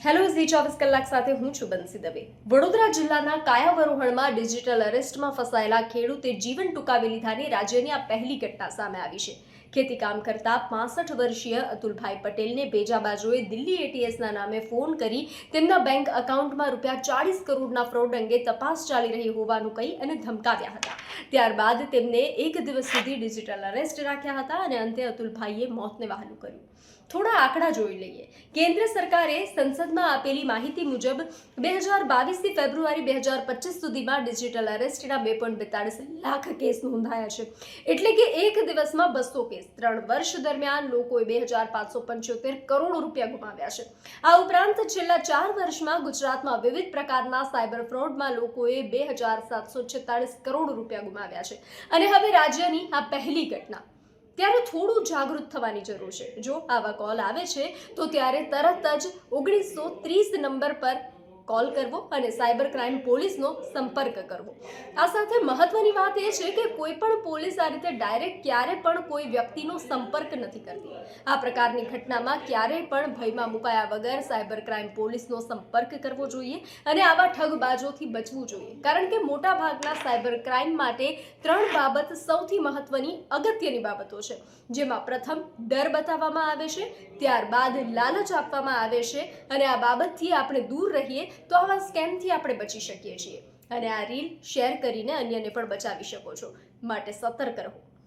Hello Zee 24 કલાક સાથે હું છું બંસી દવે। વડોદરા જિલ્લાના કાયાવરોહણમાં ડિજિટલ અરેસ્ટમાં ફસાયેલા ખેડૂતે જીવન ટૂંકાવી લીધાની રાજ્યની આ પહેલી ઘટના સામે આવી છે। ખેતી કામ કરતા 65 વર્ષીય અતુલભાઈ પટેલને બેજાબાજોએ દિલ્હી એટીએસના નામે ફોન કરી તેમના બેંક એકાઉન્ટમાં ₹40 કરોડના ફ્રોડ અંગે તપાસ ચાલી રહી હોવાનું કહી અને ધમકાવ્યા હતા। ત્યારબાદ તેમને એક દિવસ સુધી ડિજિટલ અરેસ્ટ રાખ્યા હતા અને અંતે અતુલભાઈએ મોતને વહાલું કર્યું। થોડા આંકડા જોઈ લઈએ। કેન્દ્ર સરકારે સંસદમાં આપેલી માહિતી મુજબ 2022 થી ફેબ્રુઆરી 2025 સુધીમાં ડિજિટલ અરેસ્ટના 2.42 લાખ કેસ નોંધાયા છે। એટલે કે એક દિવસમાં 200 કેસ। 3 વર્ષ દરમિયાન લોકોએ 2575 કરોડ રૂપિયા ગુમાવ્યા છે। આ ઉપરાંત છેલ્લા 4 વર્ષમાં ગુજરાતમાં વિવિધ પ્રકારના સાયબર ફ્રોડમાં લોકોએ 2746 કરોડ રૂપિયા ગુમાવ્યા છે। અને હવે રાજ્યની આ પહેલી ઘટના ત્યારે થોડું જાગૃત થવાની જરૂર છે। જો આવા કોલ આવે છે તો ત્યારે તરત જ 1930 નંબર પર કોલ કરવો અને સાયબર ક્રાઇમ પોલીસનો સંપર્ક કરવો। આ સાથે મહત્વની વાત એ છે કે કોઈ પણ પોલીસ આ રીતે ડાયરેક્ટ ક્યારે પણ કોઈ વ્યક્તિનો સંપર્ક નથી કરતી। આ પ્રકારની ઘટનામાં ક્યારેય પણ ભયમાં મુકાયા વગર સાયબર ક્રાઇમ પોલીસનો સંપર્ક કરવો જોઈએ અને આવા ઠગબાજોથી બચવું જોઈએ। કારણ કે મોટા ભાગના સાયબર ક્રાઇમ માટે 3 બાબત સૌથી મહત્વની અગત્યની બાબતો છે, જેમાં પ્રથમ ડર બતાવવામાં આવે છે, ત્યારબાદ લાલચ આપવામાં આવે છે અને આ બાબતથી આપણે દૂર રહીએ તો આવા સ્કેમથી આપણે બચી શકીએ છીએ અને આ રીલ શેર કરીને અન્યને પણ બચાવી શકો છો। માટે સતર્ક રહો।